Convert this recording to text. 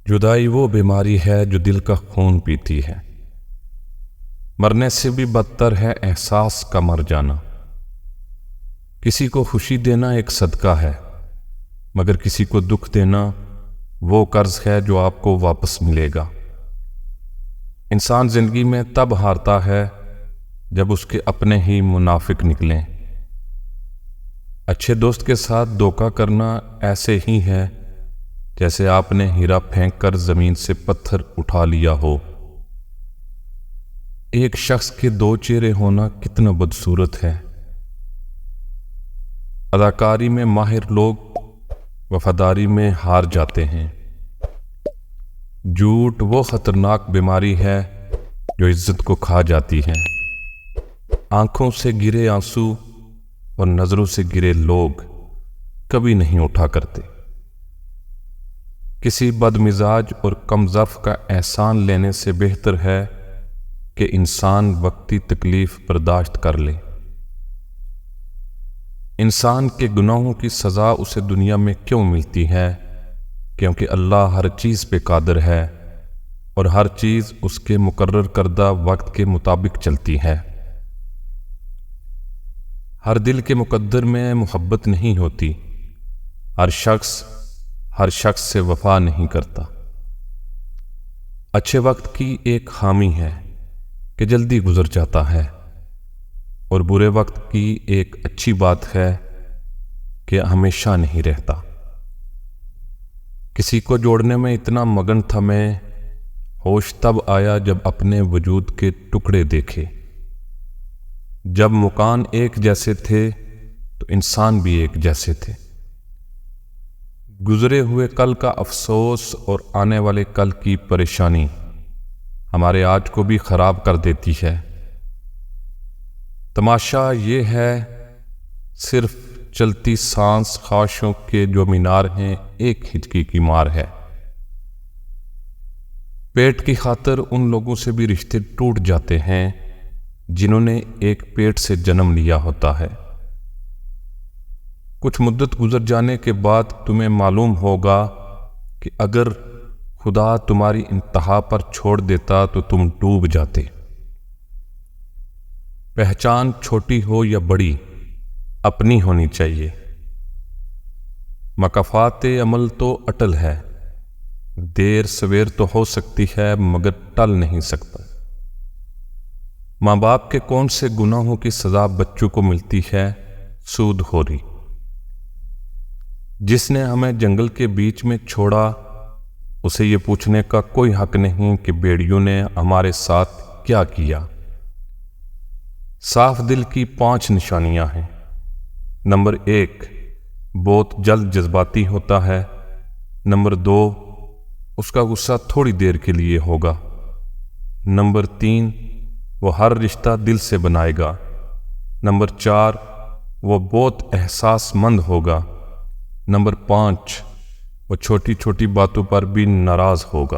جدائی وہ بیماری ہے جو دل کا خون پیتی ہے۔ مرنے سے بھی بدتر ہے احساس کا مر جانا۔ کسی کو خوشی دینا ایک صدقہ ہے، مگر کسی کو دکھ دینا وہ قرض ہے جو آپ کو واپس ملے گا۔ انسان زندگی میں تب ہارتا ہے جب اس کے اپنے ہی منافق نکلیں۔ اچھے دوست کے ساتھ دھوکہ کرنا ایسے ہی ہے جیسے آپ نے ہیرا پھینک کر زمین سے پتھر اٹھا لیا ہو۔ ایک شخص کے دو چہرے ہونا کتنا بدصورت ہے۔ اداکاری میں ماہر لوگ وفاداری میں ہار جاتے ہیں۔ جھوٹ وہ خطرناک بیماری ہے جو عزت کو کھا جاتی ہے۔ آنکھوں سے گرے آنسو اور نظروں سے گرے لوگ کبھی نہیں اٹھا کرتے۔ کسی بد مزاج اور کم ظرف کا احسان لینے سے بہتر ہے کہ انسان وقتی تکلیف برداشت کر لے۔ انسان کے گناہوں کی سزا اسے دنیا میں کیوں ملتی ہے؟ کیونکہ اللہ ہر چیز پہ قادر ہے اور ہر چیز اس کے مقرر کردہ وقت کے مطابق چلتی ہے۔ ہر دل کے مقدر میں محبت نہیں ہوتی۔ ہر شخص سے وفا نہیں کرتا۔ اچھے وقت کی ایک خامی ہے کہ جلدی گزر جاتا ہے، اور برے وقت کی ایک اچھی بات ہے کہ ہمیشہ نہیں رہتا۔ کسی کو جوڑنے میں اتنا مگن تھا میں، ہوش تب آیا جب اپنے وجود کے ٹکڑے دیکھے۔ جب مکان ایک جیسے تھے تو انسان بھی ایک جیسے تھے۔ گزرے ہوئے کل کا افسوس اور آنے والے کل کی پریشانی ہمارے آج کو بھی خراب کر دیتی ہے۔ تماشا یہ ہے صرف چلتی سانس خواہشوں کے جو مینار ہیں ایک ہچکی کی مار ہے۔ پیٹ کی خاطر ان لوگوں سے بھی رشتے ٹوٹ جاتے ہیں جنہوں نے ایک پیٹ سے جنم لیا ہوتا ہے۔ کچھ مدت گزر جانے کے بعد تمہیں معلوم ہوگا کہ اگر خدا تمہاری انتہا پر چھوڑ دیتا تو تم ڈوب جاتے۔ پہچان چھوٹی ہو یا بڑی اپنی ہونی چاہیے۔ مکافات عمل تو اٹل ہے، دیر سویر تو ہو سکتی ہے مگر ٹل نہیں سکتا۔ ماں باپ کے کون سے گناہوں کی سزا بچوں کو ملتی ہے؟ سود خوری۔ جس نے ہمیں جنگل کے بیچ میں چھوڑا اسے یہ پوچھنے کا کوئی حق نہیں کہ بیڑیوں نے ہمارے ساتھ کیا کیا۔ صاف دل کی 5 نشانیاں ہیں۔ نمبر 1، بہت جلد جذباتی ہوتا ہے۔ نمبر 2، اس کا غصہ تھوڑی دیر کے لیے ہوگا۔ نمبر 3، وہ ہر رشتہ دل سے بنائے گا۔ نمبر 4، وہ بہت احساس مند ہوگا۔ نمبر 5، وہ چھوٹی چھوٹی باتوں پر بھی ناراض ہوگا۔